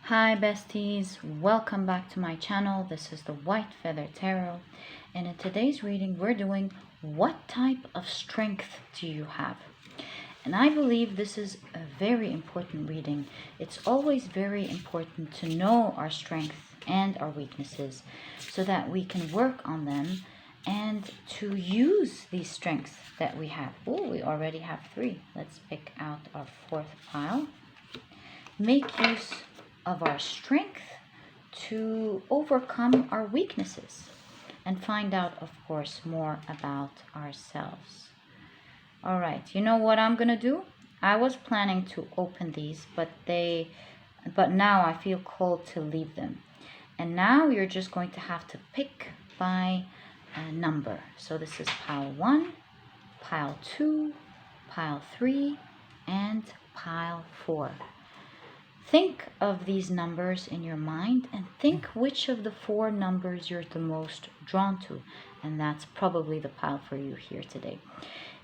Hi besties, welcome back to my channel. This is the White Feather Tarot, and in today's reading we're doing what type of strength do you have? And I believe this is a very important reading. It's always very important to know our strengths and our weaknesses so that we can work on them and to use these strengths that we have. Oh, we already have 3. Let's pick out our 4th pile. Make use of our strength to overcome our weaknesses and find out, of course, more about ourselves. All right, you know what I'm gonna do? I was planning to open these, but now I feel called to leave them. And now you're just going to have to pick by a number. So this is pile 1, pile 2, pile 3, and pile 4. Think of these numbers in your mind and think which of the 4 numbers you're the most drawn to. And that's probably the pile for you here today.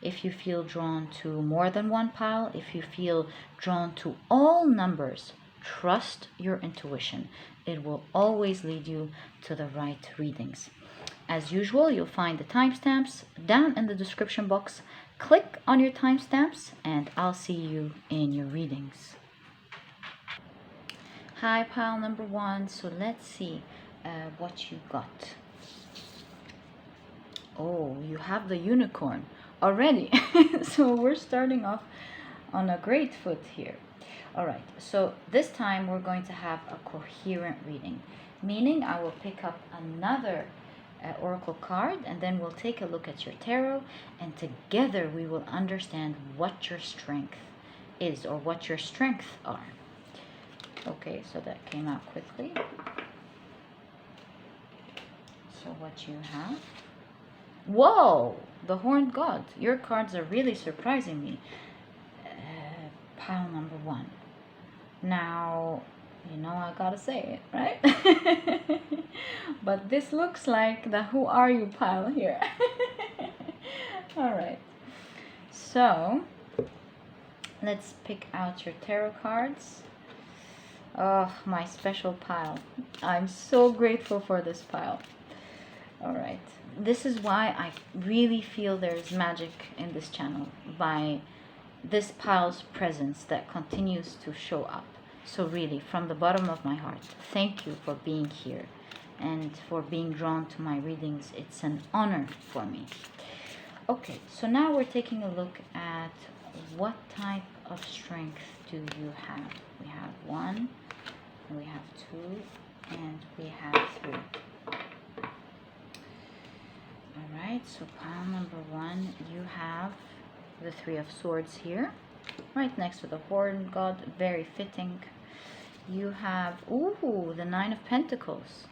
If you feel drawn to more than one pile, if you feel drawn to all numbers, trust your intuition. It will always lead you to the right readings. As usual, you'll find the timestamps down in the description box. Click on your timestamps and I'll see you in your readings. Hi, pile number 1. So let's see what you got. Oh, you have the unicorn already. So we're starting off on a great foot here. All right, so this time we're going to have a coherent reading, meaning I will pick up another oracle card and then we'll take a look at your tarot, and together we will understand what your strength is or what your strengths are. Okay, so that came out quickly. So what you have? Whoa! The Horned God. Your cards are really surprising me. Pile number 1. Now, you know I gotta say it, right? But this looks like the who are you pile here. Alright. So, let's pick out your tarot cards. Oh, my special pile. I'm so grateful for this pile. All right. This is why I really feel there's magic in this channel, by this pile's presence that continues to show up. So really, from the bottom of my heart, thank you for being here and for being drawn to my readings. It's an honor for me. Okay, so now we're taking a look at what type of strength do you have. We have 1, we have 2, and we have 3. Alright, so pile number 1, you have the 3 of Swords here, right next to the Horned God, very fitting. You have, ooh, the 9 of Pentacles.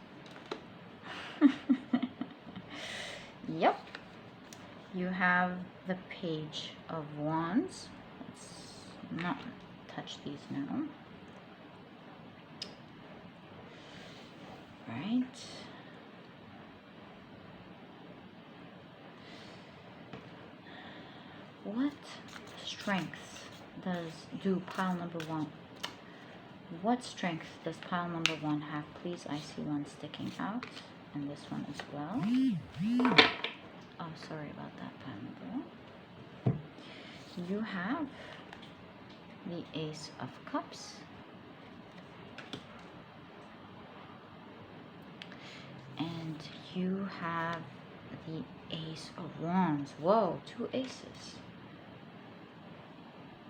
Yep. You have the Page of Wands. Let's not touch these now. Right. What strength do pile number 1? What strength does pile number 1 have? Please, I see one sticking out, and this one as well. Oh, sorry about that, pile number 1. You have the Ace of Cups. And you have the Ace of Wands. Whoa, 2 aces.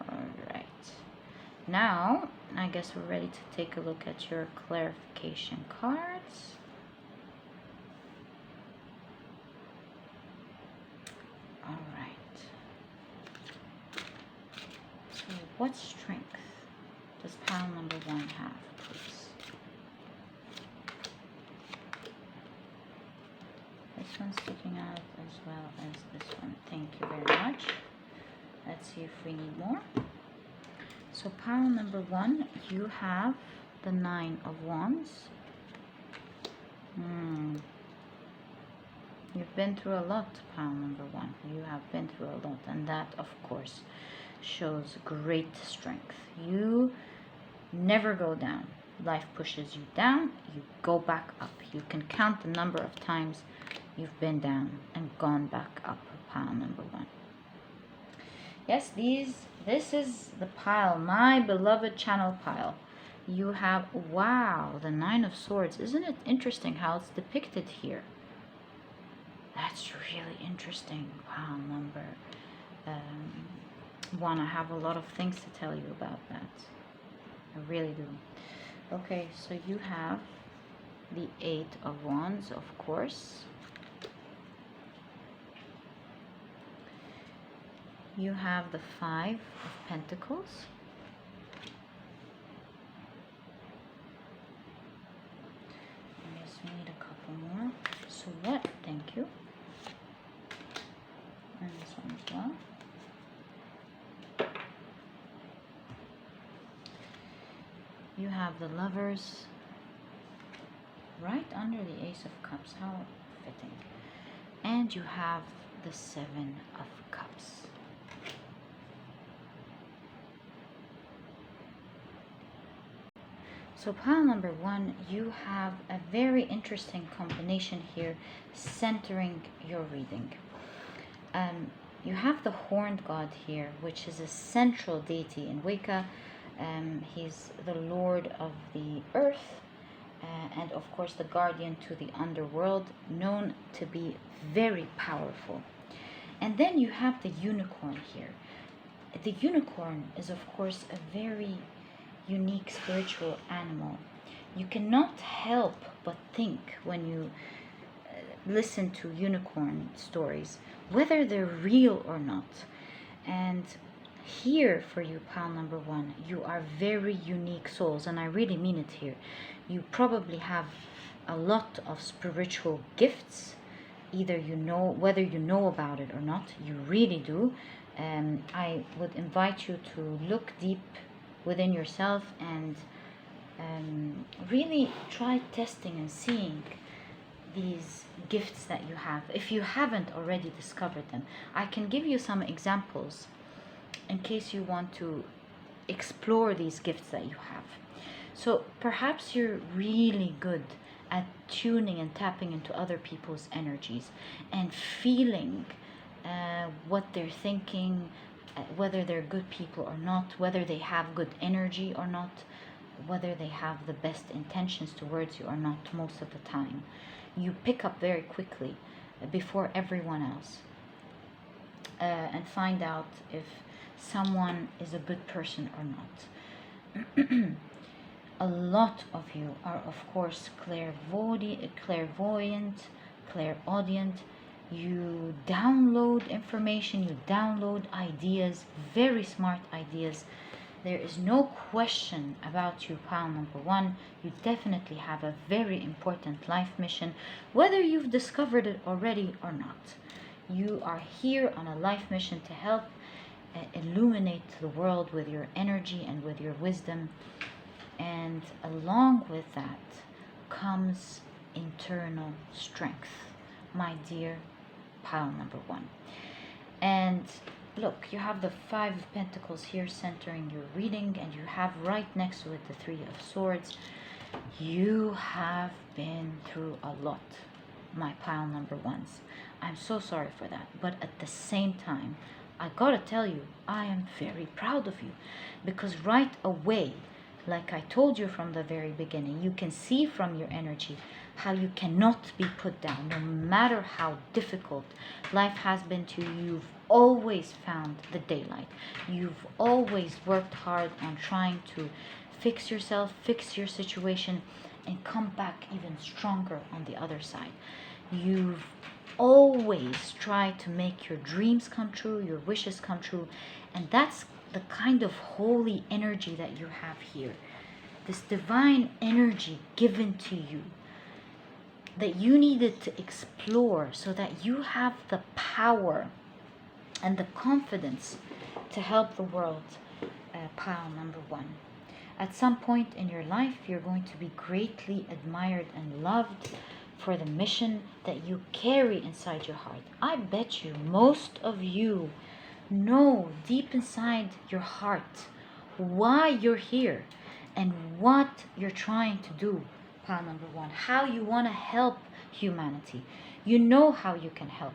Alright. Now, I guess we're ready to take a look at your clarification cards. Alright. So, what strength does pile number 1 have, please? This one's sticking out as well as this one. Thank you very much. Let's see if we need more. So pile number 1, you have the 9 of Wands. You've been through a lot, pile number 1. You have been through a lot, and that, of course, shows great strength. You never go down. life pushes you down, you go back up. You can count the number of times you've been down and gone back up. Pile number 1. Yes, this is the pile, my beloved channel pile. You have, wow, the 9 of Swords. Isn't it interesting how it's depicted here? That's really interesting. Pile number 1. I have a lot of things to tell you about that. I really do. Okay, so you have the 8 of Wands, of course. You have the 5 of Pentacles. I just need a couple more. So what? Thank you. And this one as well. You have the Lovers right under the Ace of Cups. How fitting. And you have the 7 of Cups. So pile number 1, you have a very interesting combination here centering your reading. You have the Horned God here, which is a central deity in Wicca. He's the Lord of the Earth and of course the guardian to the underworld, known to be very powerful. And then you have the Unicorn here. The unicorn is of course a very unique spiritual animal. You cannot help but think when you listen to unicorn stories, whether they're real or not. And here for you, pile number 1, you are very unique souls, and I really mean it here. You probably have a lot of spiritual gifts, either you know, whether you know about it or not, you really do. And I would invite you to look deep within yourself and really try testing and seeing these gifts that you have, if you haven't already discovered them. I can give you some examples in case you want to explore these gifts that you have. So perhaps you're really good at tuning and tapping into other people's energies and feeling what they're thinking, whether they're good people or not, whether they have good energy or not, whether they have the best intentions towards you or not. Most of the time you pick up very quickly before everyone else and find out if someone is a good person or not. A lot of you are of course clairvoyant, clairaudient. You download information, you download ideas, very smart ideas. There is no question about you, pile number 1. You definitely have a very important life mission, whether you've discovered it already or not. You are here on a life mission to help illuminate the world with your energy and with your wisdom. And along with that comes internal strength, my dear pile number 1. And look, you have the 5 of Pentacles here centering your reading, and you have right next to it the 3 of Swords. You have been through a lot, my pile number 1s. I'm so sorry for that, but at the same time, I gotta tell you, I am very proud of you, because right away, like I told you from the very beginning, you can see from your energy how you cannot be put down. No matter how difficult life has been to you, you've always found the daylight. You've always worked hard on trying to fix yourself, fix your situation, and come back even stronger on the other side. You've always tried to make your dreams come true, your wishes come true, and that's the kind of holy energy that you have here. This divine energy given to you that you needed to explore so that you have the power and the confidence to help the world, pile number 1. At some point in your life, you're going to be greatly admired and loved for the mission that you carry inside your heart. I bet you most of you know deep inside your heart why you're here and what you're trying to do, pile number one, how you want to help humanity. You know how you can help.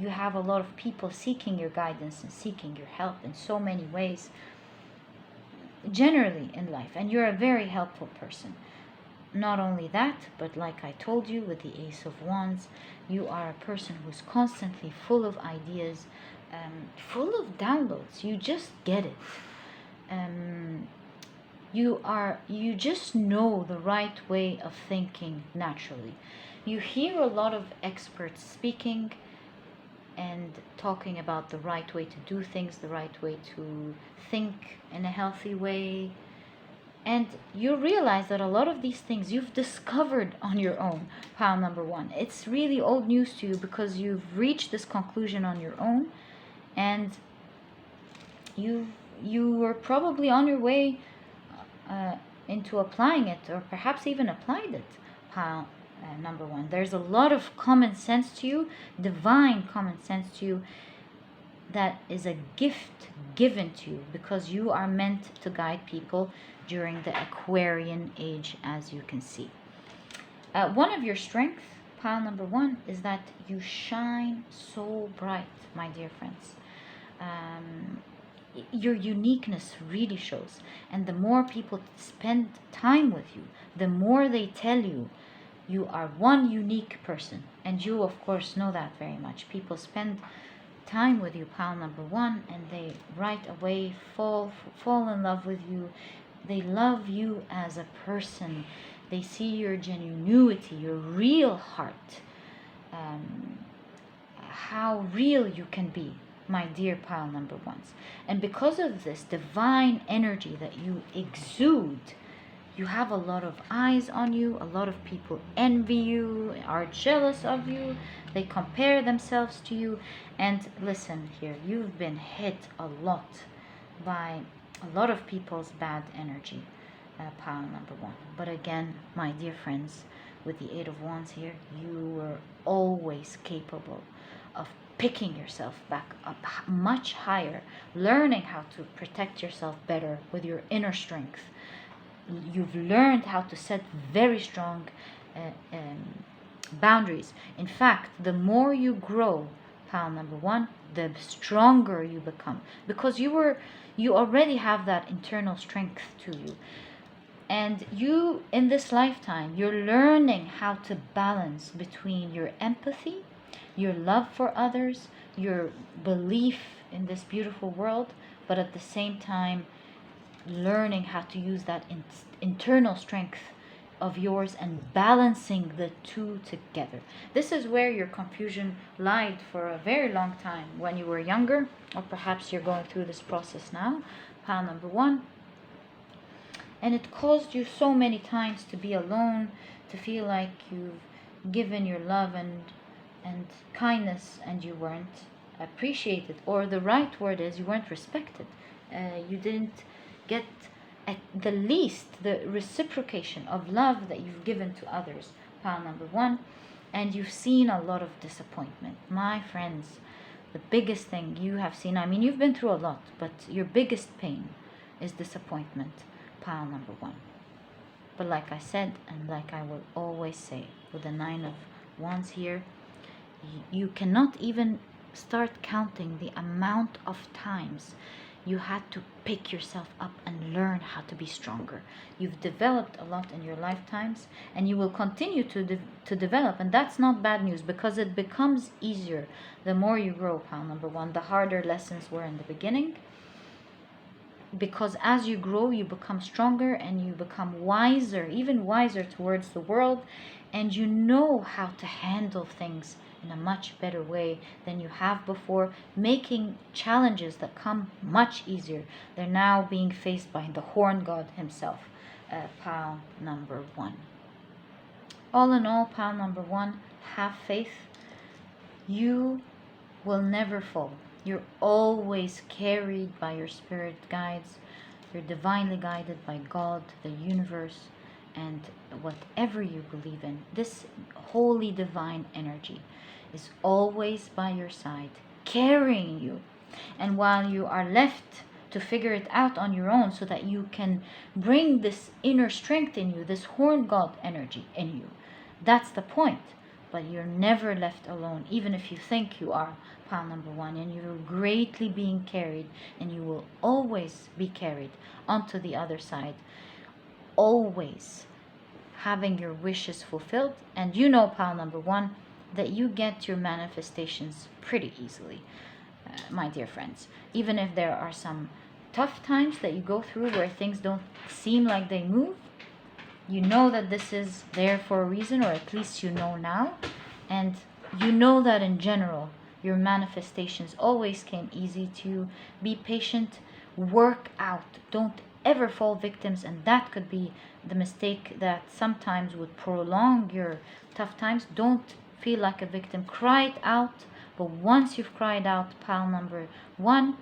You have a lot of people seeking your guidance and seeking your help in so many ways, generally in life, and you're a very helpful person. Not only that, but like I told you with the Ace of Wands, you are a person who's constantly full of ideas, full of downloads. You just get it. You just know the right way of thinking naturally. You hear a lot of experts speaking and talking about the right way to do things, the right way to think in a healthy way. And you realize that a lot of these things you've discovered on your own, pile number one. It's really old news to you because you've reached this conclusion on your own, and you were probably on your way into applying it, or perhaps even applied it, pile number one. There's a lot of common sense to you, divine common sense to you, that is a gift given to you because you are meant to guide people during the Aquarian age, as you can see. One of your strengths, pile number one, is that you shine so bright, my dear friends. Your uniqueness really shows, and the more people spend time with you, the more they tell you you are one unique person, and you of course know that very much. People spend time with you, pile number one, and they right away fall in love with you. They love you as a person. They see your genuinity, your real heart, how real you can be, my dear pile number ones. And because of this divine energy that you exude, you have a lot of eyes on you. A lot of people envy you, are jealous of you. They compare themselves to you. And listen here, you've been hit a lot by a lot of people's bad energy, pile number one. But again, my dear friends, with the Eight of Wands here, you were always capable of picking yourself back up much higher, learning how to protect yourself better with your inner strength. You've learned how to set very strong boundaries. In fact, the more you grow, pile number one, the stronger you become, because you already have that internal strength to you. And you, in this lifetime, you're learning how to balance between your empathy, your love for others, your belief in this beautiful world, but at the same time learning how to use that internal strength of yours and balancing the two together. This is where your confusion lied for a very long time when you were younger, or perhaps you're going through this process now, pile number one. And it caused you so many times to be alone, to feel like you've given your love and kindness and you weren't appreciated, or the right word is you weren't respected. You didn't get at the least the reciprocation of love that you've given to others, pile number one. And you've seen a lot of disappointment, my friends. The biggest thing you have seen, I mean, you've been through a lot, but your biggest pain is disappointment, pile number one. But like I said, and like I will always say, with the Nine of Wands here, you cannot even start counting the amount of times you had to pick yourself up and learn how to be stronger. You've developed a lot in your lifetimes, and you will continue to develop, and that's not bad news, because it becomes easier the more you grow, pile number one. The harder lessons were in the beginning, because as you grow, you become stronger and you become wiser, even wiser towards the world, and you know how to handle things in a much better way than you have before, making challenges that come much easier. They're now being faced by the Horn God himself, pile number one. All in all, pile number one, have faith. You will never fall. You're always carried by your spirit guides. You're divinely guided by God, the universe, and whatever you believe in. This holy divine energy is always by your side, carrying you. And while you are left to figure it out on your own so that you can bring this inner strength in you, this horn god energy in you. That's the point. But you're never left alone, even if you think you are, pile number one, and you're greatly being carried, and you will always be carried onto the other side, always having your wishes fulfilled. And you know, pile number one, that you get your manifestations pretty easily, my dear friends. Even if there are some tough times that you go through where things don't seem like they move, you know that this is there for a reason, or at least you know now. And you know that in general, your manifestations always came easy to you. Be patient, work out, don't ever fall victims. And that could be the mistake that sometimes would prolong your tough times. Don't feel like a victim, cry it out. But once you've cried out, pile number one,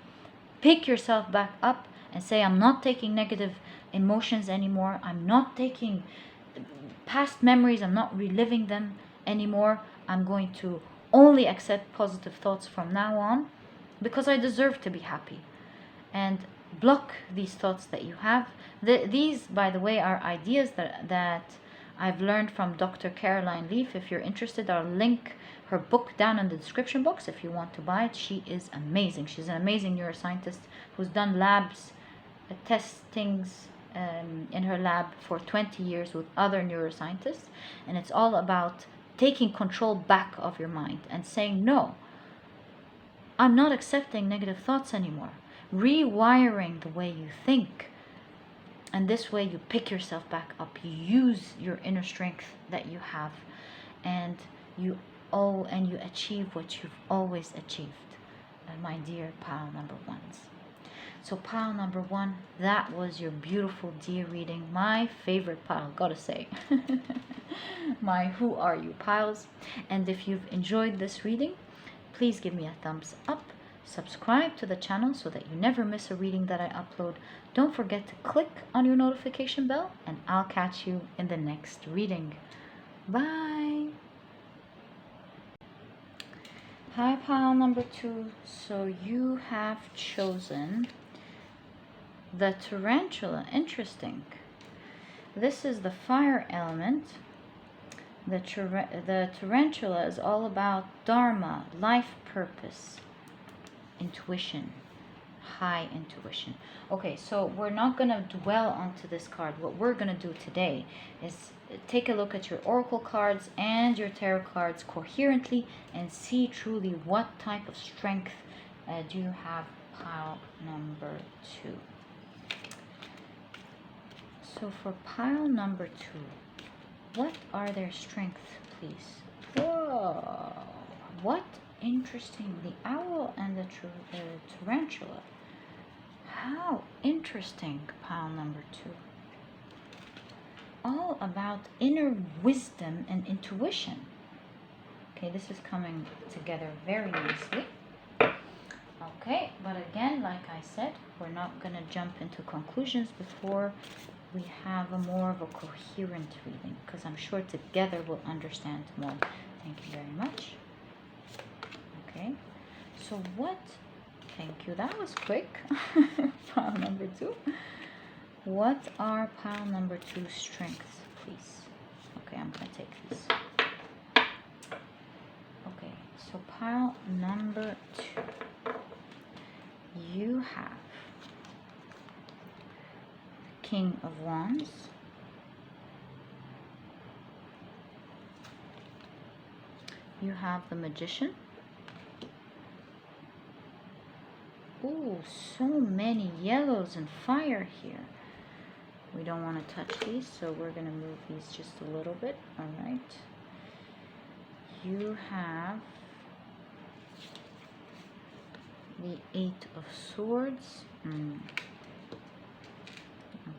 pick yourself back up and say, I'm not taking negative emotions anymore. I'm not taking past memories. I'm not reliving them anymore. I'm going to only accept positive thoughts from now on, because I deserve to be happy. And block these thoughts that you have. These, by the way, are ideas that I've learned from Dr. Caroline Leaf. If you're interested, I'll link her book down in the description box if you want to buy it. She is amazing. She's an amazing neuroscientist who's done labs, testings in her lab for 20 years with other neuroscientists. And it's all about taking control back of your mind and saying, no, I'm not accepting negative thoughts anymore. Rewiring the way you think. And this way you pick yourself back up. You use your inner strength that you have. And you achieve what you've always achieved. My dear pile number ones. So pile number one, that was your beautiful dear reading. My favorite pile, gotta say. My who are you piles. And if you've enjoyed this reading, please give me a thumbs up. Subscribe to the channel so that you never miss a reading that I upload. Don't forget to click on your notification bell, and I'll catch you in the next reading. Bye. Hi, pile number two. So you have chosen the tarantula. Interesting. This is the fire element. The tarantula is all about dharma, life purpose, intuition, high intuition. Okay, so we're not going to dwell onto this card. What we're going to do today is take a look at your oracle cards and your tarot cards coherently and see truly what type of strength do you have, pile number two. So for pile number two, what are their strengths, please? Whoa, what interesting. The owl and the tarantula. How interesting, pile number two. All about inner wisdom and intuition. Okay, this is coming together very nicely. Okay, but again, like I said, we're not going to jump into conclusions before we have a more of a coherent reading, because I'm sure together we'll understand more. Thank you very much. Okay, so what, thank you, that was quick. Pile number two. What are pile number two strengths, please? Okay, I'm going to take these. Okay, so pile number two. You have King of Wands, you have the Magician. Ooh, so many yellows and fire here. We don't want to touch these, so we're going to move these just a little bit. All right. You have the Eight of Swords.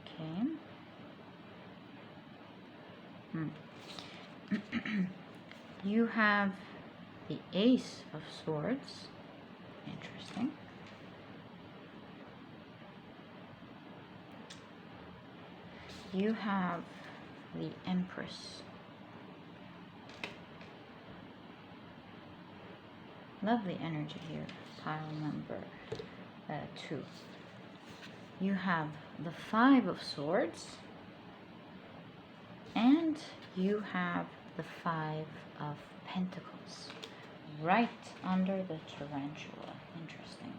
Okay. You have the Ace of Swords. Interesting. You have the Empress. Lovely energy here, pile number two. you have the Five of Swords, and you have the Five of Pentacles right under the tarantula. Interesting.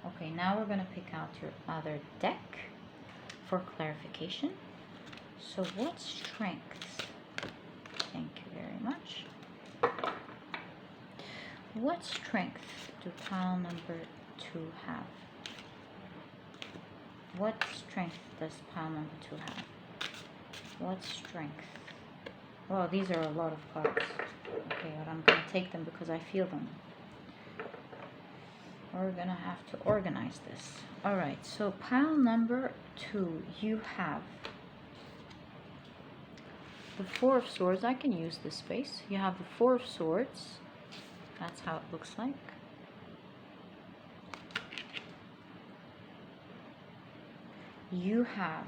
Okay, now we're going to pick out your other deck for clarification. So what strengths? Thank you very much. What strength do pile number 2 have? What strength does pile number 2 have? What strength? Well, these are a lot of cards. Okay, but I'm going to take them because I feel them. We're going to have to organize this. Alright, so pile number 2, you have the Four of Swords. I can use this space. You have the Four of Swords. That's how it looks like. You have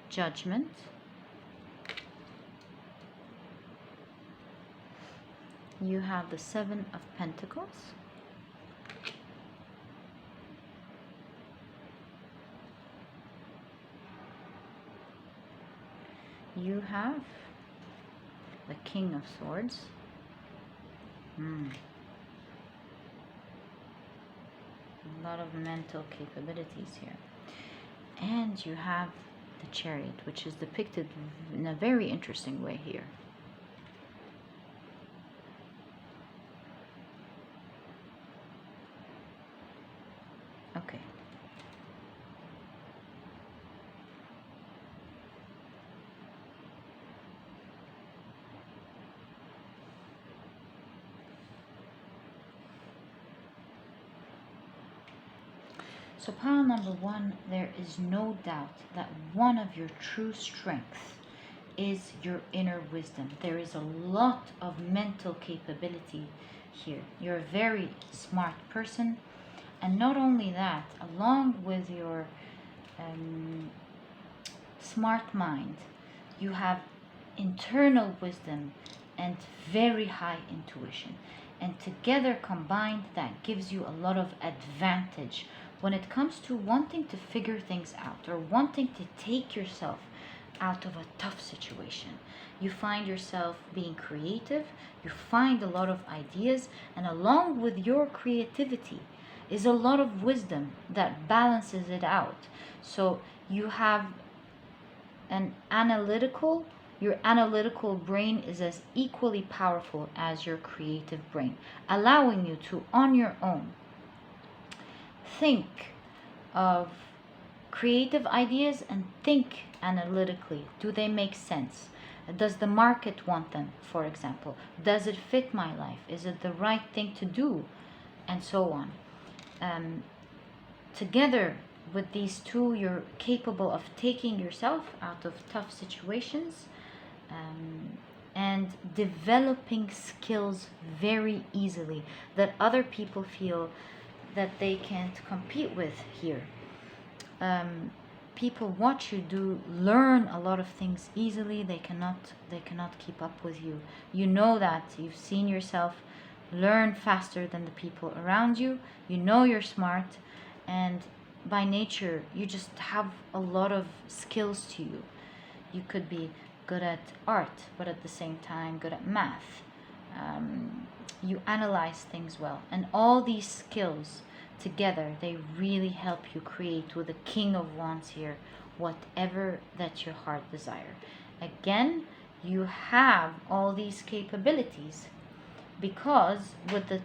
Judgment. You have the Seven of Pentacles. You have the King of Swords. A lot of mental capabilities here. And you have the Chariot, which is depicted in a very interesting way here. Okay. So pile number 1, there is no doubt that one of your true strengths is your inner wisdom. There is a lot of mental capability here. You're a very smart person, and not only that, along with your smart mind, you have internal wisdom and very high intuition, and together combined that gives you a lot of advantage when it comes to wanting to figure things out or wanting to take yourself out of a tough situation. You find yourself being creative, you find a lot of ideas, and along with your creativity is a lot of wisdom that balances it out. So you have your analytical brain is as equally powerful as your creative brain, allowing you to, on your own, think of creative ideas and think analytically. Do they make sense? Does the market want them, for example? Does it fit my life? Is it the right thing to do? And so on. Together with these two, you're capable of taking yourself out of tough situations and developing skills very easily that other people feel that they can't compete with here. People watch you learn a lot of things easily. They cannot keep up with you. You know that. You've seen yourself learn faster than the people around you. You know you're smart, and by nature you just have a lot of skills to you. You could be good at art, but at the same time good at math. You analyze things well, and all these skills together, they really help you create, with the King of Wands here, whatever that your heart desire. Again, you have all these capabilities because with the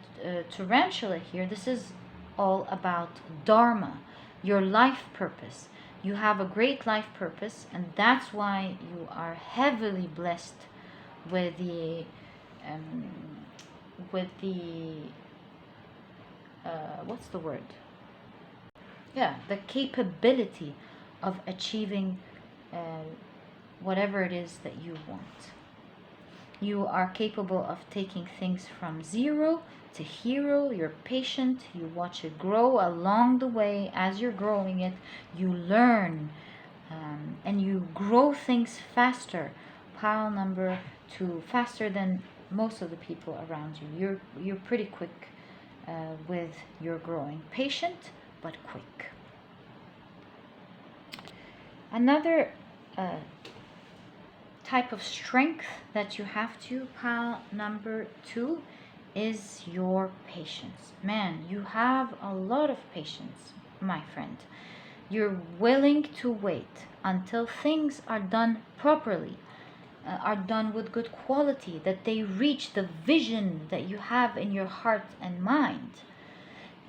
tarantula here, this is all about Dharma, your life purpose. You have a great life purpose, and that's why you are heavily blessed with the what's the word? Yeah, the capability of achieving whatever it is that you want. You are capable of taking things from zero to hero. You're patient. You watch it grow along the way. As you're growing it, you learn and you grow things faster. Pile number 2, faster than most of the people around you. You're pretty quick with your growing. Patient, but quick. Another type of strength that you have to, pile number 2, is your patience. Man, you have a lot of patience, my friend. You're willing to wait until things are done properly, are done with good quality, that they reach the vision that you have in your heart and mind.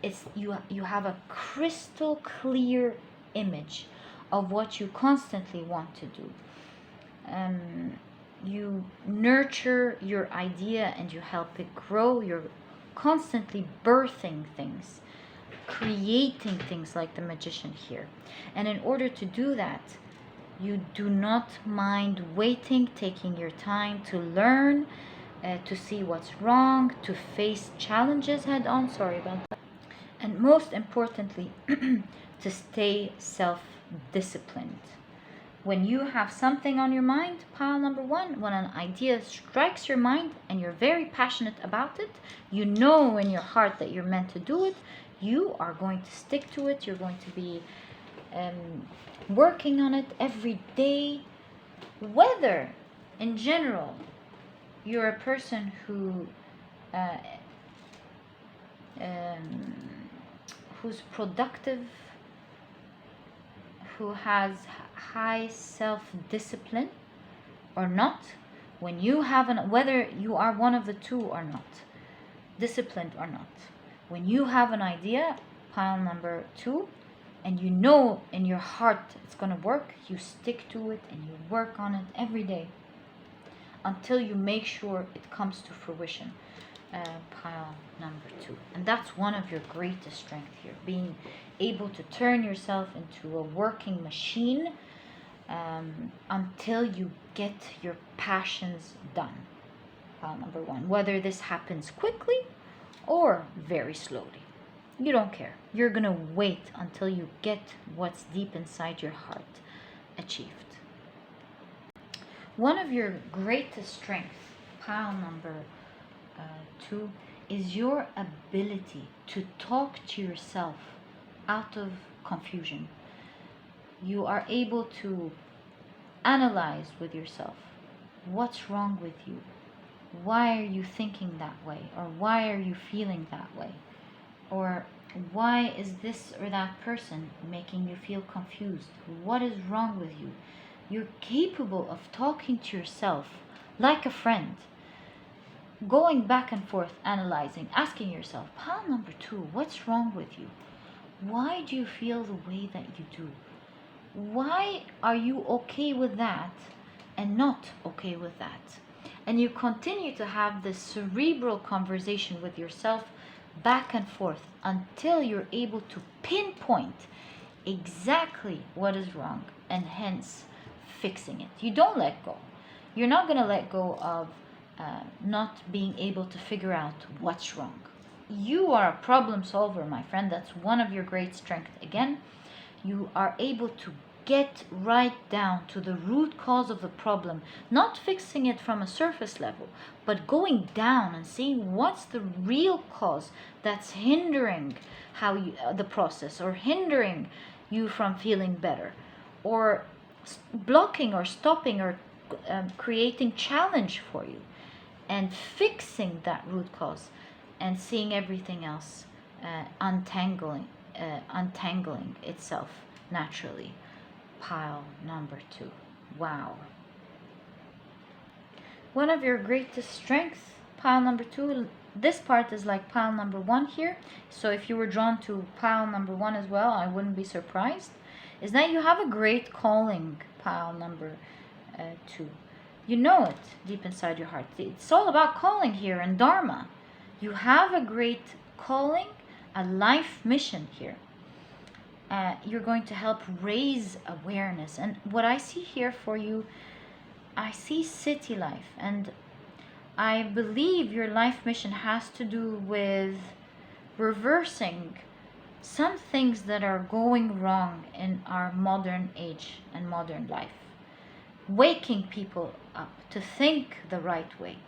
It's you have a crystal clear image of what you constantly want to do. You nurture your idea and you help it grow. You're constantly birthing things, creating things like the magician here. And in order to do that, you do not mind waiting, taking your time to learn, to see what's wrong, to face challenges head on. Sorry about that. And most importantly, to stay self-disciplined. When you have something on your mind, pile number 1, when an idea strikes your mind and you're very passionate about it, you know in your heart that you're meant to do it, you are going to stick to it. You're going to be working on it every day. Whether, in general, you're a person who's productive, who has high self-discipline or not, when you have whether you are one of the two or not, disciplined or not, when you have an idea, pile number 2, and you know in your heart it's going to work, you stick to it and you work on it every day until you make sure it comes to fruition. Pile number 2, and that's one of your greatest strengths here, being able to turn yourself into a working machine until you get your passions done. Pile number 1, whether this happens quickly or very slowly, you don't care. You're gonna wait until you get what's deep inside your heart achieved. One of your greatest strengths, pile number 2, is your ability to talk to yourself out of confusion. You are able to analyze with yourself what's wrong with you. Why are you thinking that way? Or why are you feeling that way? Or why is this or that person making you feel confused? What is wrong with you? You're capable of talking to yourself like a friend, going back and forth, analyzing, asking yourself, pile number 2, what's wrong with you? Why do you feel the way that you do? Why are you okay with that and not okay with that? And you continue to have this cerebral conversation with yourself back and forth until you're able to pinpoint exactly what is wrong and hence fixing it. You don't let go. You're not going to let go of not being able to figure out what's wrong. You are a problem solver, my friend. That's one of your great strengths. Again, you are able to get right down to the root cause of the problem, not fixing it from a surface level, but going down and seeing what's the real cause that's hindering the process, or hindering you from feeling better, or blocking or stopping or creating challenge for you, and fixing that root cause and seeing everything else untangling itself naturally. Pile number 2. Wow. One of your greatest strengths, pile number 2, this part is like pile number 1 here, so if you were drawn to pile number 1 as well, I wouldn't be surprised, is that you have a great calling, pile number 2. You know it deep inside your heart. It's all about calling here and dharma. You have a great calling, a life mission here. You're going to help raise awareness. And what I see here for you, I see city life. And I believe your life mission has to do with reversing some things that are going wrong in our modern age and modern life. Waking people up to think the right way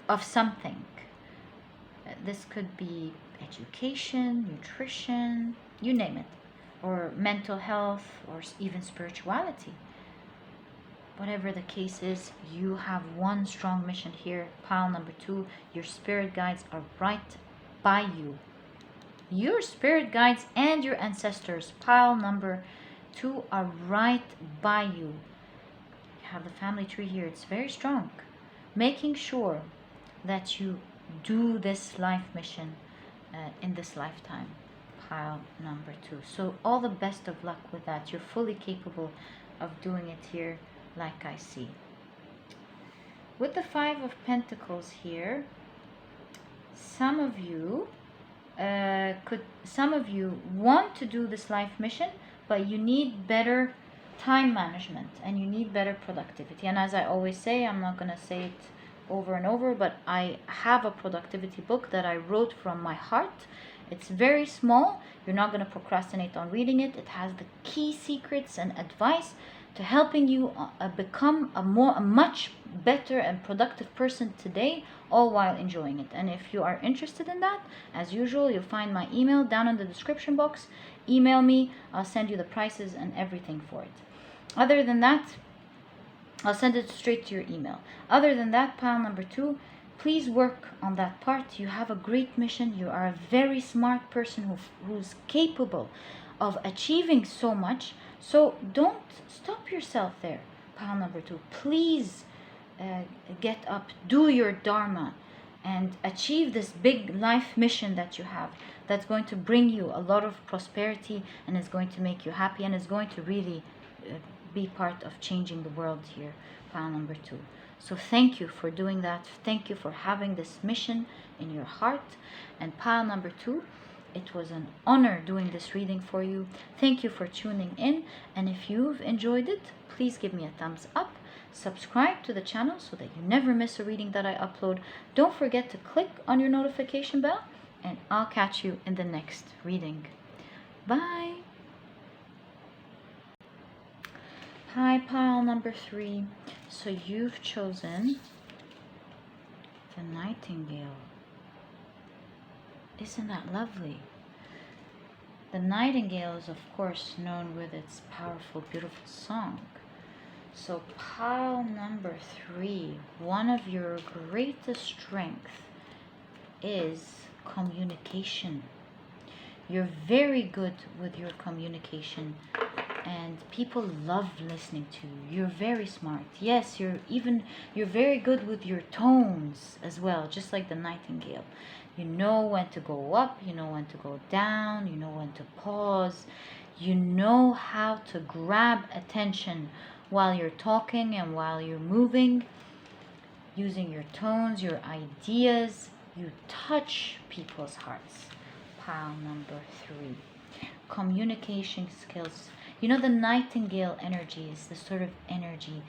of something. This could be education, nutrition, you name it. or mental health, or even spirituality. Whatever the case is, you have one strong mission here. Pile number 2, your spirit guides are right by you. Your spirit guides and your ancestors, pile number 2, are right by you. You have the family tree here. It's very strong. Making sure that you do this life mission in this lifetime. Pile number 2. So all the best of luck with that. You're fully capable of doing it here, like I see. With the 5 of Pentacles here, some of you want to do this life mission, but you need better time management and you need better productivity. And as I always say, I'm not going to say it over and over, but I have a productivity book that I wrote from my heart. It's very small. You're not going to procrastinate on reading it. It has the key secrets and advice to helping you become a much better and productive person today, all while enjoying it. And if you are interested in that, as usual, you'll find my email down in the description box. Email me. I'll send you the prices and everything for it. Other than that, I'll send it straight to your email. Other than that, pile number 2, please work on that part. You have a great mission. You are a very smart person who's capable of achieving so much. So don't stop yourself there. Pile number 2, please get up, do your dharma, and achieve this big life mission that you have, that's going to bring you a lot of prosperity and is going to make you happy and is going to really be part of changing the world here. Pile number 2. So thank you for doing that. Thank you for having this mission in your heart. And pile number 2, it was an honor doing this reading for you. Thank you for tuning in. And if you've enjoyed it, please give me a thumbs up. Subscribe to the channel so that you never miss a reading that I upload. Don't forget to click on your notification bell, and I'll catch you in the next reading. Bye. Hi, pile number 3. So you've chosen the Nightingale. Isn't that lovely? The Nightingale is, of course, known with its powerful, beautiful song. So pile number 3, one of your greatest strengths is communication. You're very good with your communication, and people love listening to you. You're very smart. Yes, you're very good with your tones as well, just like the Nightingale. You know when to go up, you know when to go down, you know when to pause. You know how to grab attention while you're talking and while you're moving, using your tones, your ideas. You touch people's hearts. Pile number 3. Communication skills. You know, the Nightingale energy is the sort of energy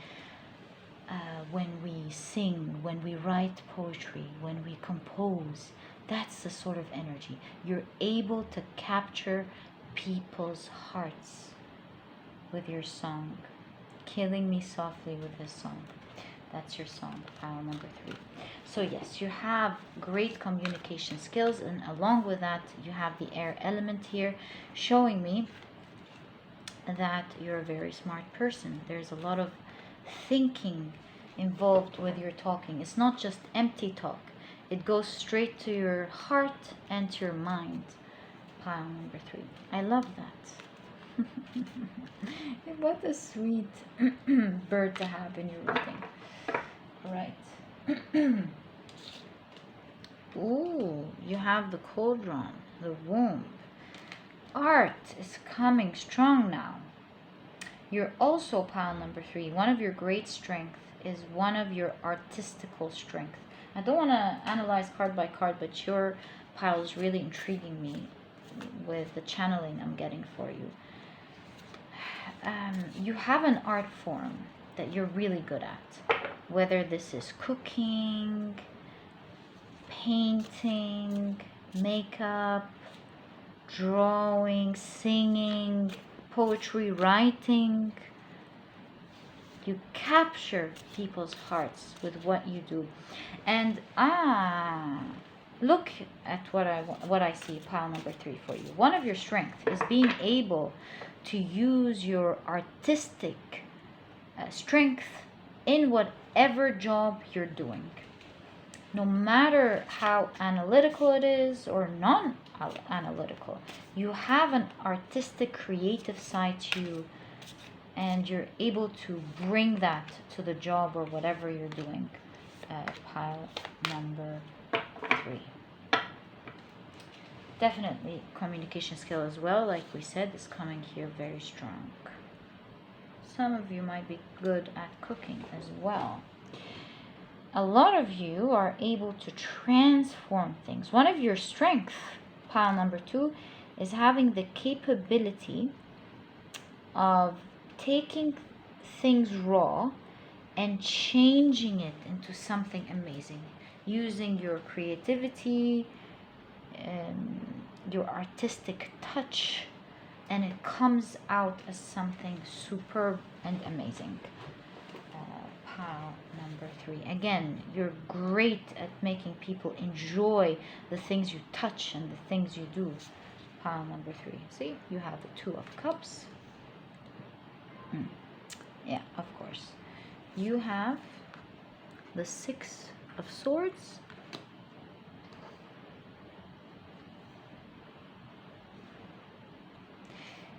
when we sing, when we write poetry, when we compose. That's the sort of energy. You're able to capture people's hearts with your song. Killing Me Softly with this song. That's your song, pile number 3. So yes, you have great communication skills, and along with that, you have the air element here, showing me that you're a very smart person. There's a lot of thinking involved with your talking. It's not just empty talk. It goes straight to your heart and to your mind. Pile number 3. I love that. What a sweet bird to have in your reading. Right. Ooh, you have the cauldron, the womb. Art is coming strong now. You're also, pile number 3, one of your great strengths is one of your artistical strength. I don't want to analyze card by card, but your pile is really intriguing me with the channeling I'm getting for you. You have an art form that you're really good at, whether this is cooking, painting, makeup, drawing, singing, poetry, writing. You capture people's hearts with what you do. And look at what I see, pile number 3 for you. One of your strengths is being able to use your artistic strength in whatever job you're doing. No matter how analytical it is or non-analytical, you have an artistic, creative side to you, and you're able to bring that to the job or whatever you're doing. Pile number 3. Definitely communication skill as well, like we said, is coming here very strong. Some of you might be good at cooking as well. A lot of you are able to transform things. One of your strengths, pile number 2, is having the capability of taking things raw and changing it into something amazing, using your creativity, your artistic touch, and it comes out as something superb and amazing. Pile number 3. Again, you're great at making people enjoy the things you touch and the things you do. Pile number 3. See, you have the 2 of Cups. Yeah, of course. You have the 6 of Swords.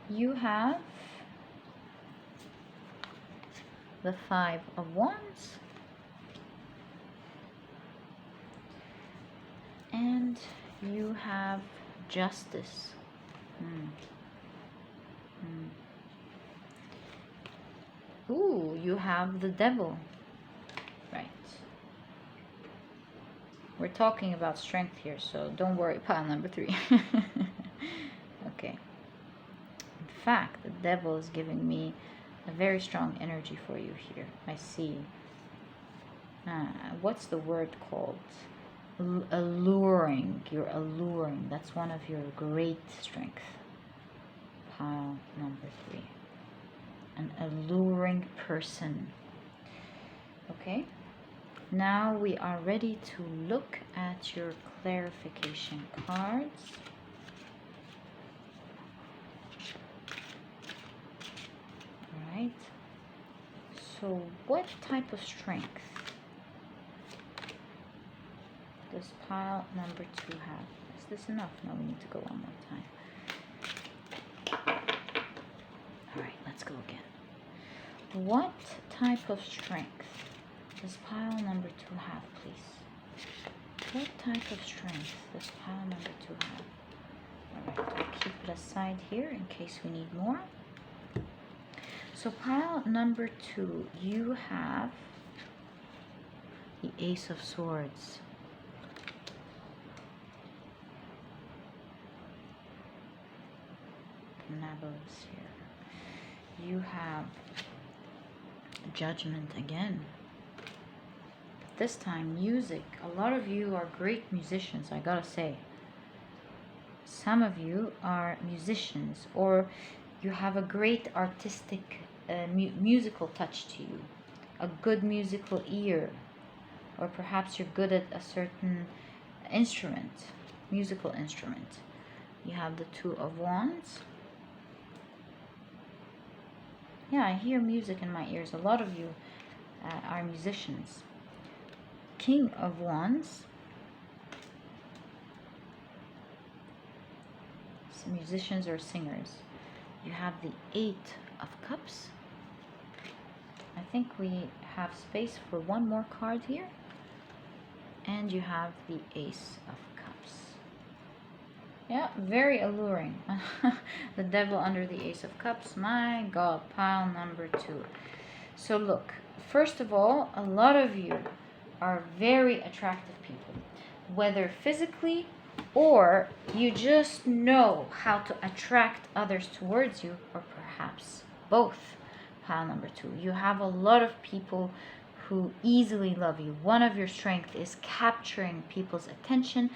You have the 5 of Wands. And you have Justice. Ooh, you have the Devil. Right. We're talking about strength here, so don't worry, pile number 3. Okay. In fact, the Devil is giving me a very strong energy for you here. I see. What's the word called? Alluring. You're alluring. That's one of your great strengths. Pile number 3. An alluring person. Okay. Now we are ready to look at your clarification cards. Alright. So what type of strength does pile number 2 have? Is this enough? No, we need to go one more time. Alright, let's go again. What type of strength does pile number 2 have, please? What type of strength does pile number 2 have? Alright, I'll keep it aside here in case we need more. So pile number 2, you have the Ace of Swords. Nabo's here. You have Judgment again. This time, music. A lot of you are great musicians, I gotta say. Some of you are musicians, or you have a great artistic musical touch to you, a good musical ear, or perhaps you're good at a certain instrument, musical instrument. You have the 2 of Wands. Yeah, I hear music in my ears. A lot of you are musicians. King of Wands. Some musicians or singers. You have the 8 of Cups. I think we have space for one more card here. And you have the Ace of Cups. Yeah, very alluring. The Devil under the Ace of Cups. My God, pile number 2. So look, first of all, a lot of you are very attractive people, whether physically or you just know how to attract others towards you, or perhaps both. Pile number 2. You have a lot of people who easily love you. One of your strengths is capturing people's attention,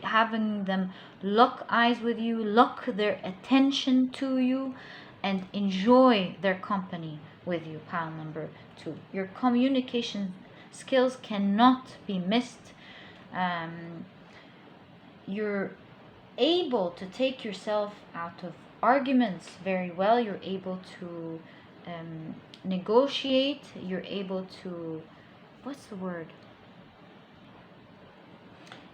having them lock eyes with you, lock their attention to you, and enjoy their company with you. Pile number 2. Your communication skills cannot be missed. You're able to take yourself out of arguments very well. You're able to negotiate. You're able to, what's the word?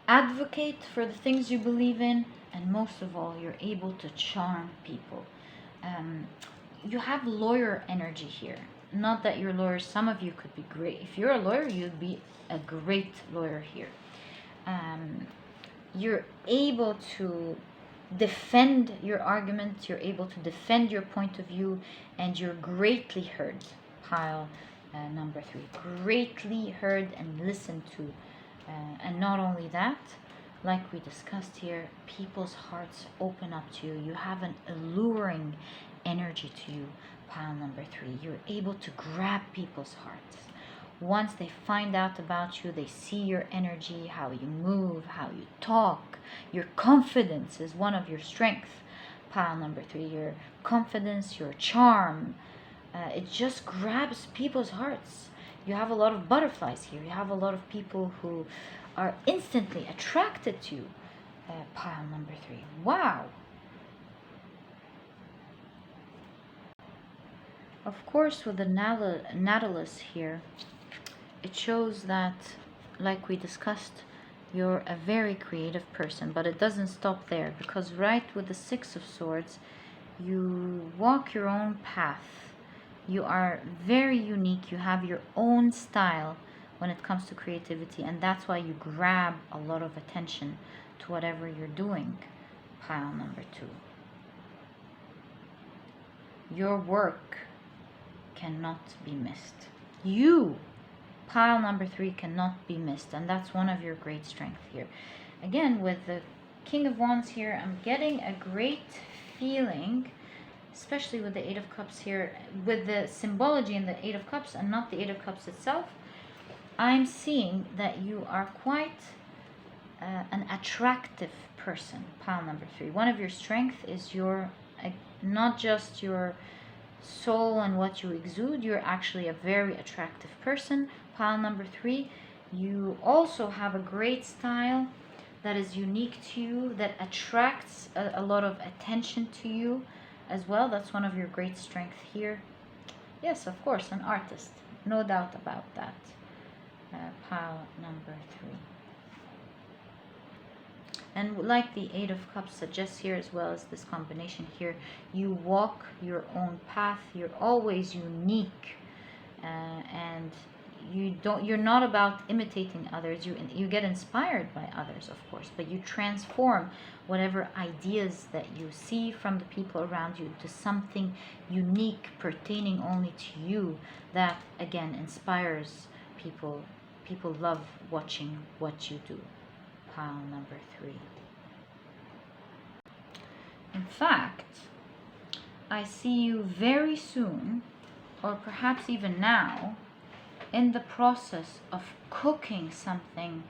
Advocate for the things you believe in. And most of all, you're able to charm people. You have lawyer energy here. Not that you're lawyers. Some of you could be great. If you're a lawyer, you'd be a great lawyer here. You're able to defend your arguments, you're able to defend your point of view, and you're greatly heard. Pile number 3. Greatly heard and listened to. And not only that, like we discussed here, people's hearts open up to you. You have an alluring energy to you. Pile number 3. You're able to grab people's hearts. Once they find out about you, they see your energy, how you move, how you talk. Your confidence is one of your strengths. Pile number 3, your confidence, your charm. It just grabs people's hearts. You have a lot of butterflies here. You have a lot of people who are instantly attracted to you. Pile number 3. Wow. Of course, with the Nautilus here, it shows that, like we discussed, you're a very creative person, but it doesn't stop there, because right with the 6 of Swords, you walk your own path. You are very unique. You have your own style when it comes to creativity, and that's why you grab a lot of attention to whatever you're doing. Pile number 2. Your work cannot be missed. You, pile number 3, cannot be missed, and that's one of your great strengths here. Again, with the King of Wands here, I'm getting a great feeling, especially with the 8 of Cups here, with the symbology in the 8 of Cups and not the 8 of Cups itself. I'm seeing that you are quite an attractive person. Pile number 3. One of your strengths is your, not just your soul and what you exude, you're actually a very attractive person. Pile number 3, you also have a great style that is unique to you, that attracts a lot of attention to you as well. That's one of your great strengths here. Yes, of course, an artist, no doubt about that. Pile number 3. And like the 8 of Cups suggests here, as well as this combination here, you walk your own path. You're always unique, and you're not about imitating others. You get inspired by others, of course, but you transform whatever ideas that you see from the people around you to something unique, pertaining only to you, that again inspires people. People love watching what you do. Pile number 3. In fact, I see you very soon, or perhaps even now, in the process of cooking something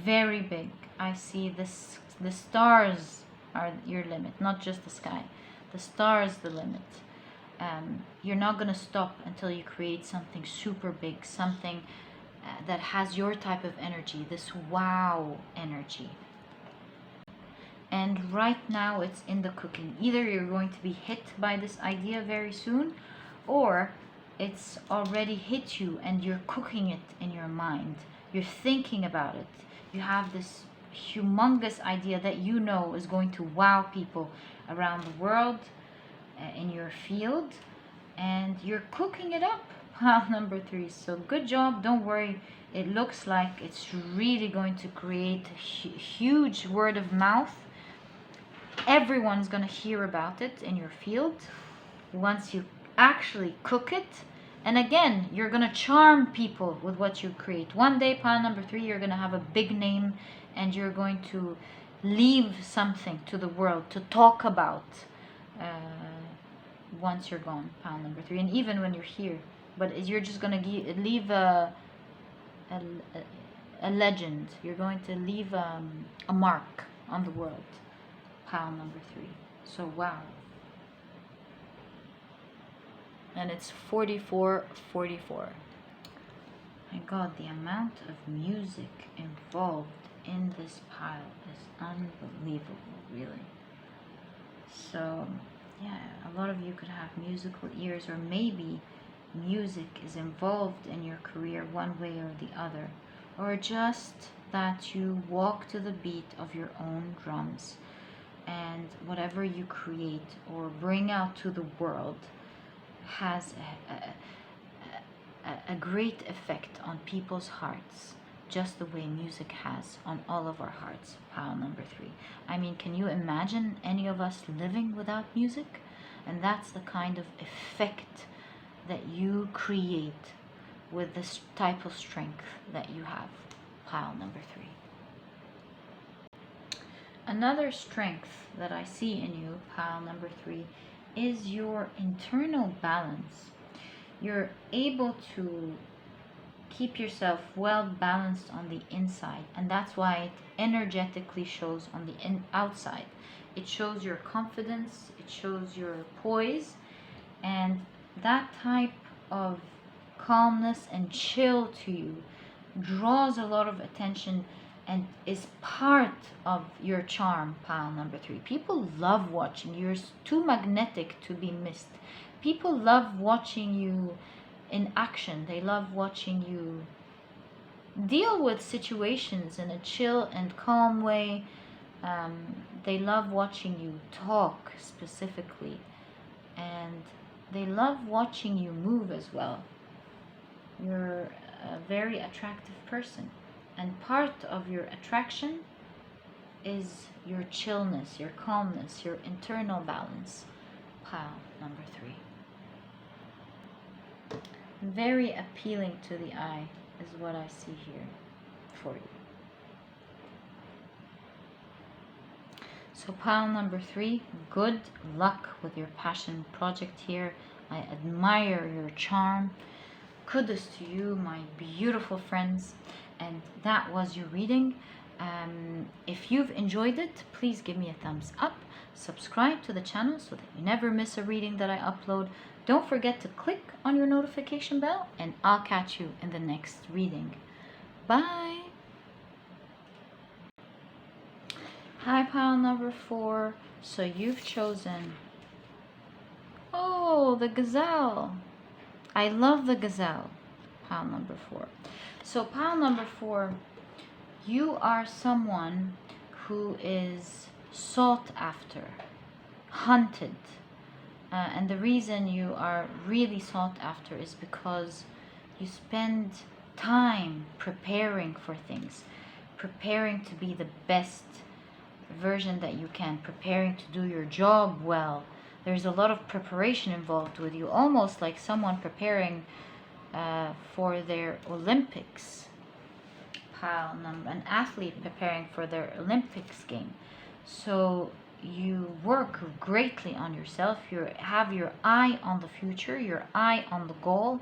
very big. I see this, the stars are your limit, not just the sky. The stars the limit. You're not going to stop until you create something super big, something that has your type of energy, this wow energy. And right now it's in the cooking. Either you're going to be hit by this idea very soon, or it's already hit you and you're cooking it in your mind. You're thinking about it. You have this humongous idea that you know is going to wow people around the world in your field, and you're cooking it up. Pile number 3. So good job. Don't worry. It looks like it's really going to create huge word of mouth. Everyone's going to hear about it in your field once you actually cook it. And again, you're going to charm people with what you create. One day, pile number 3, you're going to have a big name, and you're going to leave something to the world to talk about once you're gone. Pile number 3. And even when you're here. But you're just going to leave a legend. You're going to leave a mark on the world. Pile number 3. So wow. And it's 4444. My God, the amount of music involved in this pile is unbelievable, really. So yeah, a lot of you could have musical ears, or maybe music is involved in your career one way or the other, or just that you walk to the beat of your own drums, and whatever you create or bring out to the world has a great effect on people's hearts, just the way music has on all of our hearts. Pile number 3. I mean, can you imagine any of us living without music? And that's the kind of effect that you create with this type of strength that you have. Pile number 3. Another strength that I see in you, pile number 3, is your internal balance. You're able to keep yourself well balanced on the inside, and that's why it energetically shows on the outside. It shows your confidence, it shows your poise, and that type of calmness and chill to you draws a lot of attention and is part of your charm. Pile number 3. People love watching you. You're too magnetic to be missed. People love watching you in action. They love watching you deal with situations in a chill and calm way. They love watching you talk specifically, and they love watching you move as well. You're a very attractive person, and part of your attraction is your chillness, your calmness, your internal balance. Pile number 3. Very appealing to the eye is what I see here for you. So pile number 3, good luck with your passion project here. I admire your charm. Kudos to you, my beautiful friends. And that was your reading. If you've enjoyed it, please give me a thumbs up. Subscribe to the channel so that you never miss a reading that I upload. Don't forget to click on your notification bell, and I'll catch you in the next reading. Bye! Hi, pile number 4. So you've chosen... Oh, the gazelle. I love the gazelle. Pile number 4. So pile number 4, you are someone who is sought after, hunted. And the reason you are really sought after is because you spend time preparing for things, preparing to be the best version that you can, preparing to do your job well. There's a lot of preparation involved with you, almost like someone preparing for their Olympics. Pile number, an athlete preparing for their Olympics game. So you work greatly on yourself. You have your eye on the future, your eye on the goal,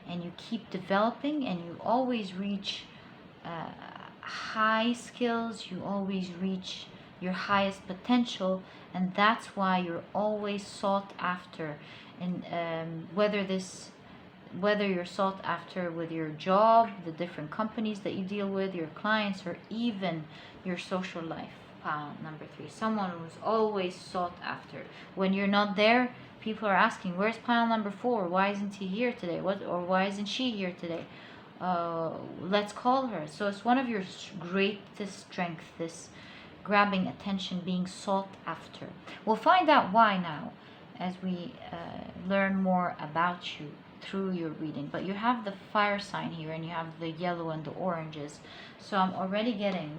and you keep developing, and you always reach high skills. You always reach your highest potential, and that's why you're always sought after. And whether you're sought after with your job, the different companies that you deal with, your clients, or even your social life. Pile number 3, someone who's always sought after. When you're not there, people are asking, where's pile number 4? Why isn't he here today? Why isn't she here today? Let's call her. So it's one of your greatest strengths, this grabbing attention, being sought after. We'll find out why now as we learn more about you through your reading. But you have the fire sign here, and you have the yellow and the oranges. So I'm already getting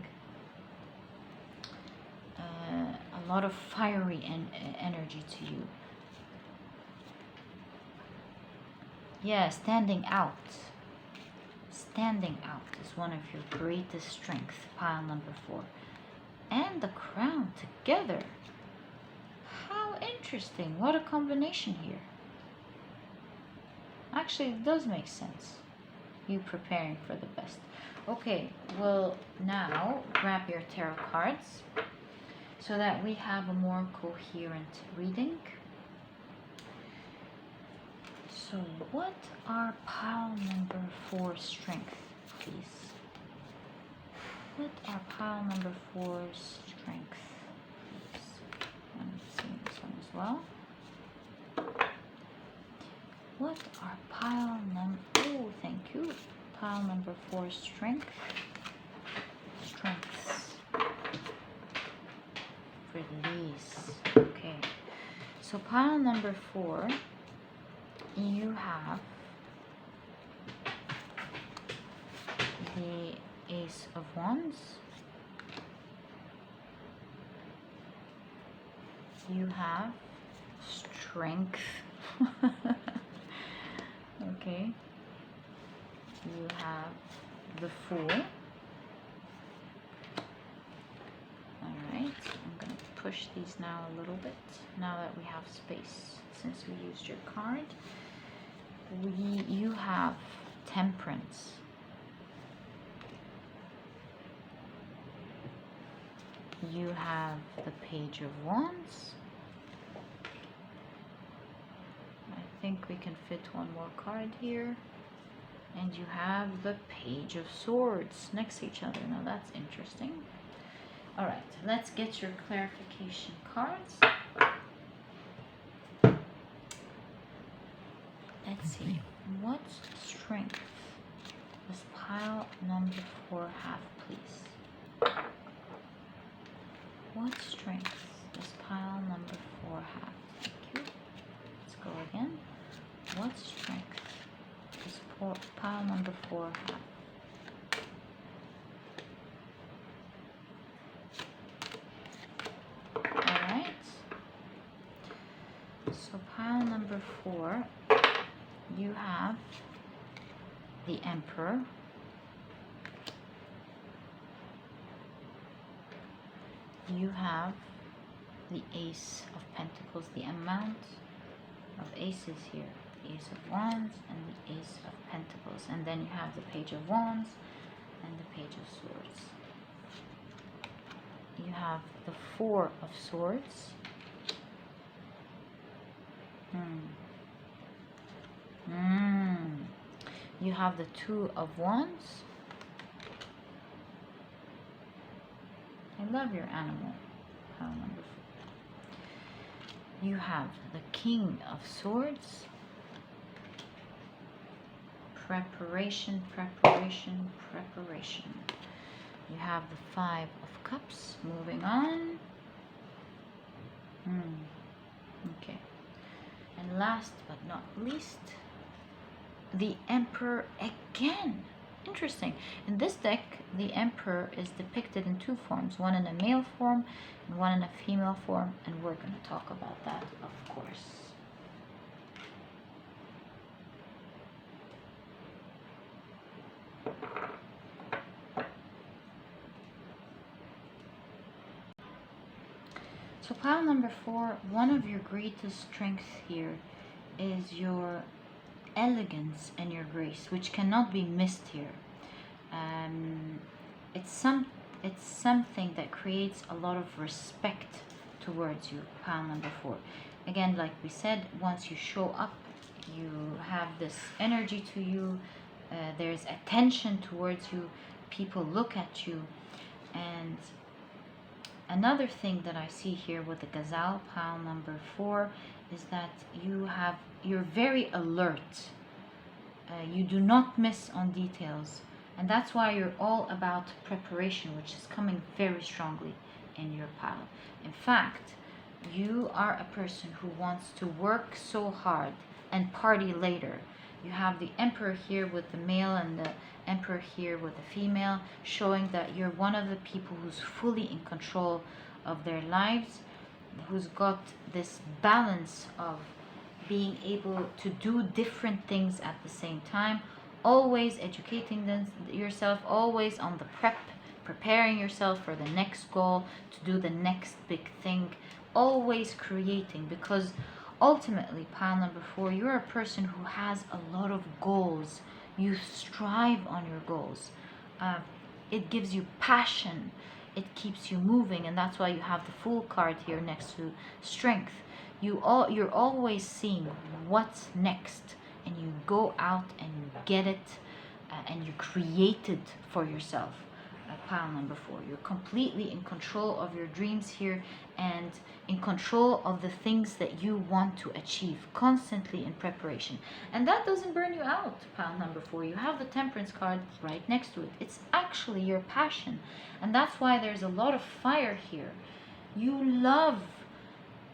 a lot of fiery energy to you. Yeah, standing out. Standing out is one of your greatest strengths. Pile number 4. And the crown together. How interesting. What a combination here. Actually, it does make sense. You preparing for the best. Okay, well, now grab your tarot cards so that we have a more coherent reading. So what are pile number 4 strength, please? What are pile number 4's strengths? I'm seeing this one as well. What are pile number... Oh, thank you. Pile number 4's strengths. Release. Okay. So pile number 4, you have the Ace of Wands. You have strength. Okay. You have the Fool. Alright, I'm going to push these now a little bit, now that we have space, since we used your card. You have Temperance. You have the Page of Wands. I think we can fit one more card here. And you have the Page of Swords next to each other. Now that's interesting. Alright, let's get your clarification cards. Let's see. What strength does pile number 4 have, please? What strength does pile number 4 have? Thank you. Let's go again. What strength does pile number 4 have? Alright. So pile number 4, you have the Emperor. You have the Ace of Pentacles, the amount of aces here. The Ace of Wands and the Ace of Pentacles. And then you have the Page of Wands and the Page of Swords. You have the Four of Swords. You have the Two of Wands. I love your animal. Pile number 4. You have the King of Swords. Preparation, preparation, preparation. You have the Five of Cups. Moving on. Okay. And last but not least, the Emperor again. Interesting. In this deck, the Emperor is depicted in two forms, one in a male form and one in a female form, and we're going to talk about that, of course. So pile number 4, one of your greatest strengths here is your elegance and your grace, which cannot be missed here. It's something that creates a lot of respect towards you, pile number 4. Again, like we said, once you show up, you have this energy to you, there's attention towards you, people look at you. And another thing that I see here with the Gazelle, pile number 4, is that you're very alert. You do not miss on details, and that's why you're all about preparation, which is coming very strongly in your pile. In fact, you are a person who wants to work so hard and party later. You have the Emperor here with the male and the Emperor here with the female, showing that you're one of the people who's fully in control of their lives, who's got this balance of being able to do different things at the same time, always educating yourself, always on the preparing yourself for the next goal, to do the next big thing, always creating, because ultimately, pile number 4, you're a person who has a lot of goals. You strive on your goals. It gives you passion. It keeps you moving, and that's why you have the Fool card here next to strength. You're always seeing what's next, and you go out and you get it, and you create it for yourself. pile number 4. You're completely in control of your dreams here and in control of the things that you want to achieve, constantly in preparation. And that doesn't burn you out, pile number 4. You have the Temperance card right next to it. It's actually your passion. And that's why there's a lot of fire here. You love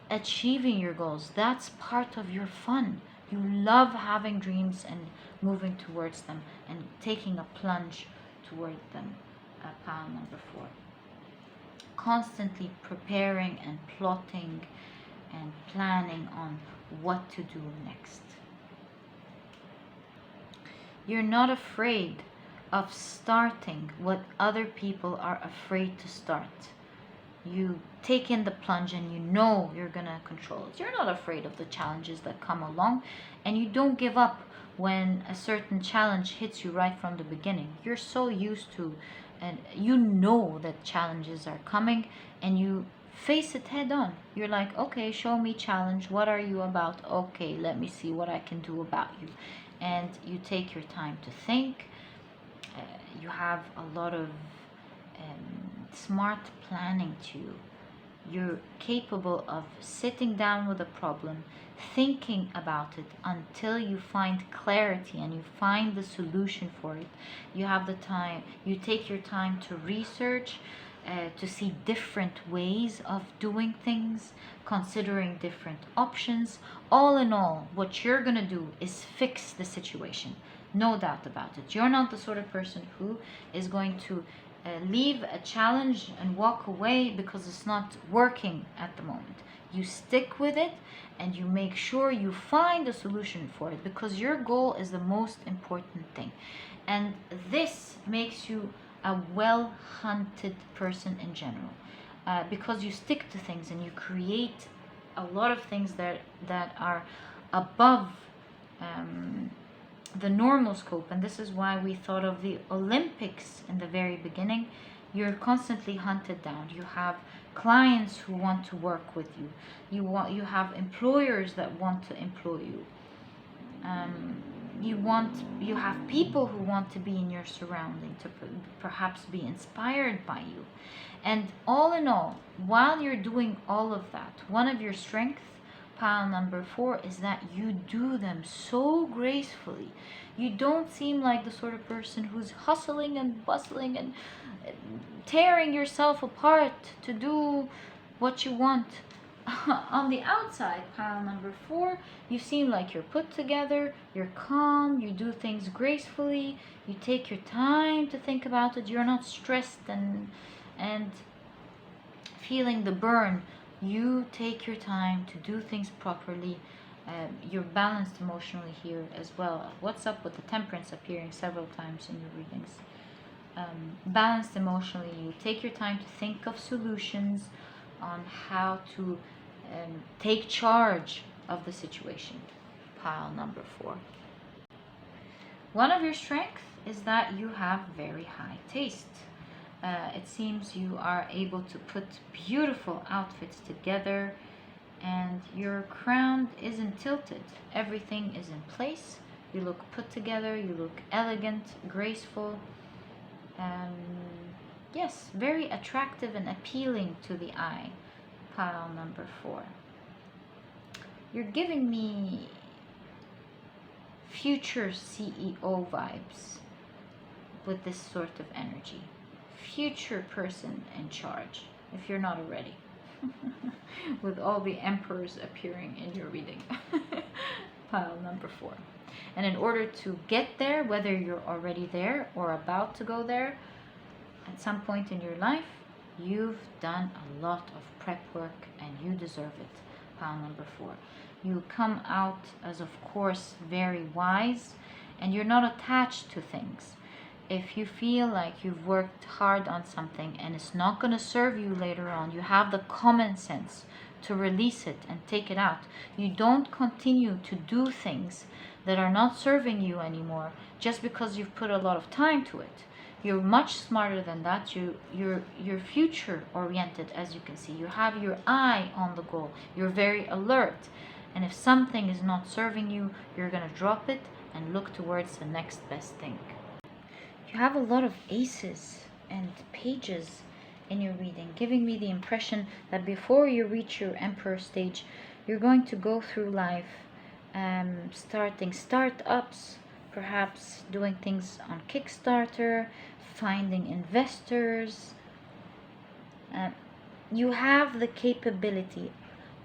achieving your goals. That's part of your fun. You love having dreams and moving towards them and taking a plunge toward them. Pile number 4. Constantly preparing and plotting and planning on what to do next. You're not afraid of starting what other people are afraid to start. You take in the plunge and you know you're gonna control it. You're not afraid of the challenges that come along, and you don't give up when a certain challenge hits you right from the beginning. You're so used to, and you know that challenges are coming, and you face it head on. You're like, okay, show me challenge. What are you about? Okay, let me see what I can do about you. And you take your time to think. You have a lot of smart planning to you. You're capable of sitting down with a problem, thinking about it until you find clarity and you find the solution for it. You have the time, you take your time to research, to see different ways of doing things, considering different options. All in all, what you're gonna do is fix the situation. No doubt about it. You're not the sort of person who is going to leave a challenge and walk away because it's not working at the moment. You stick with it and you make sure you find a solution for it, because your goal is the most important thing. And this makes you a well-hunted person in general, because you stick to things and you create a lot of things that are above the normal scope. And this is why we thought of the Olympics in the very beginning. You're constantly hunted down. You have clients who want to work with you. You have employers that want to employ you. You have people who want to be in your surrounding, to perhaps be inspired by you. And all in all, while you're doing all of that, one of your strengths, pile number 4, is that you do them so gracefully. You don't seem like the sort of person who's hustling and bustling and tearing yourself apart to do what you want. On the outside, pile number 4, you seem like you're put together, you're calm, you do things gracefully, you take your time to think about it, you're not stressed and feeling the burn. You take your time to do things properly. You're balanced emotionally here as well. What's up with the Temperance appearing several times in your readings? Balanced emotionally, you take your time to think of solutions on how to take charge of the situation. Pile number 4. One of your strengths is that you have very high taste. It seems you are able to put beautiful outfits together, and your crown isn't tilted. Everything is in place. You look put together, you look elegant, graceful. Yes, very attractive and appealing to the eye. Pile number 4. You're giving me future CEO vibes with this sort of energy. Future person in charge, if you're not already. With all the emperors appearing in your reading. Pile number 4. And in order to get there, whether you're already there or about to go there, at some point in your life, you've done a lot of prep work and you deserve it. Pile number 4. You come out as, of course, very wise, and you're not attached to things. If you feel like you've worked hard on something and it's not going to serve you later on, you have the common sense to release it and take it out. You don't continue to do things that are not serving you anymore just because you've put a lot of time to it. You're much smarter than that. You're future oriented, as you can see. You have your eye on the goal. You're very alert. And if something is not serving you, you're going to drop it and look towards the next best thing. You have a lot of aces and pages in your reading, giving me the impression that before you reach your Emperor stage, you're going to go through life starting startups, perhaps doing things on Kickstarter, finding investors. You have the capability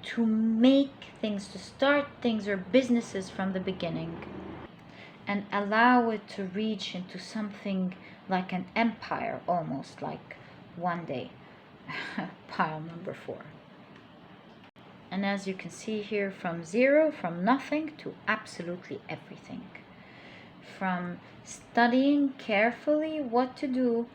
to make things, to start things or businesses from the beginning and allow it to reach into something like an empire, almost like one day. Pile number 4. And as you can see here, from zero, from nothing to absolutely everything. From studying carefully what to do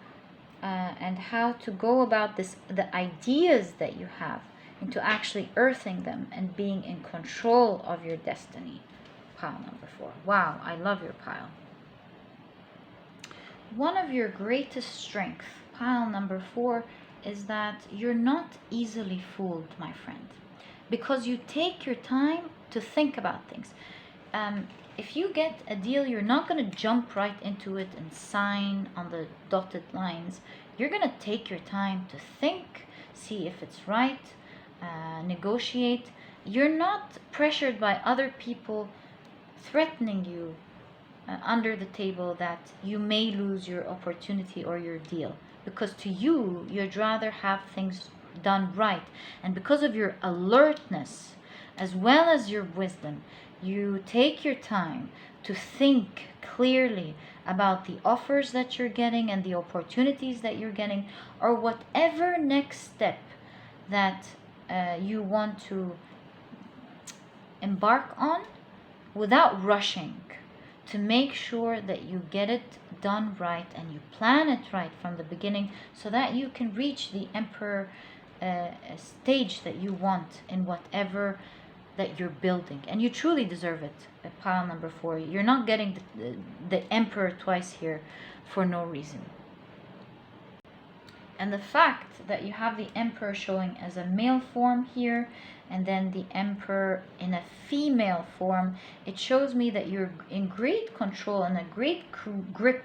and how to go about this, the ideas that you have, into actually earthing them and being in control of your destiny. Pile number 4. Wow, I love your pile. One of your greatest strengths, pile number 4, is that you're not easily fooled, my friend, because you take your time to think about things. If you get a deal, you're not going to jump right into it and sign on the dotted lines. You're going to take your time to think, see if it's right, negotiate. You're not pressured by other people threatening you under the table that you may lose your opportunity or your deal, because to you, you'd rather have things done right. And because of your alertness as well as your wisdom, you take your time to think clearly about the offers that you're getting and the opportunities that you're getting, or whatever next step that you want to embark on, without rushing, to make sure that you get it done right and you plan it right from the beginning, so that you can reach the Emperor stage that you want in whatever that you're building. And you truly deserve it. Pile number 4. You're not getting the Emperor twice here for no reason. And the fact that you have the Emperor showing as a male form here, and then the Emperor in a female form, it shows me that you're in great control and a great grip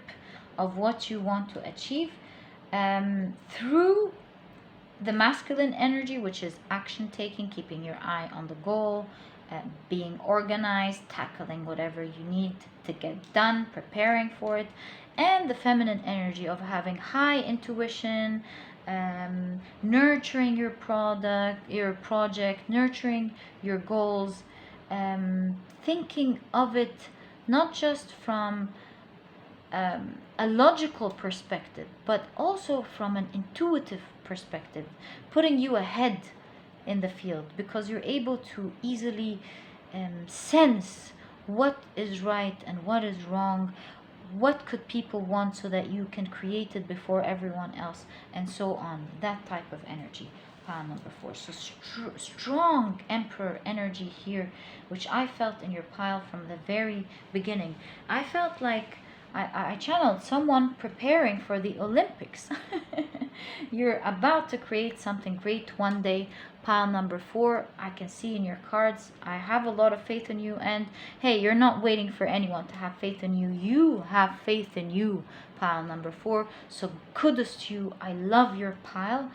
of what you want to achieve through the masculine energy, which is action taking, keeping your eye on the goal, being organized, tackling whatever you need to get done, preparing for it, and the feminine energy of having high intuition, nurturing your project, nurturing your goals, thinking of it not just from a logical perspective, but also from an intuitive perspective, putting you ahead in the field, because you're able to easily sense what is right and what is wrong, what could people want, so that you can create it before everyone else, and so on. That type of energy. Pile number 4. So strong Emperor energy here, which I felt in your pile from the very beginning. I felt like I channeled someone preparing for the Olympics. You're about to create something great one day. Pile number 4, I can see in your cards, I have a lot of faith in you. And hey, you're not waiting for anyone to have faith in you. You have faith in you, pile number 4. So kudos to you. I love your pile.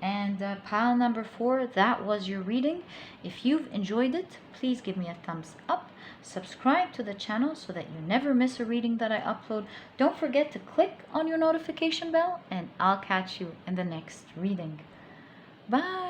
And pile number 4, that was your reading. If you've enjoyed it, please give me a thumbs up. Subscribe to the channel so that you never miss a reading that I upload. Don't forget to click on your notification bell, and I'll catch you in the next reading. Bye!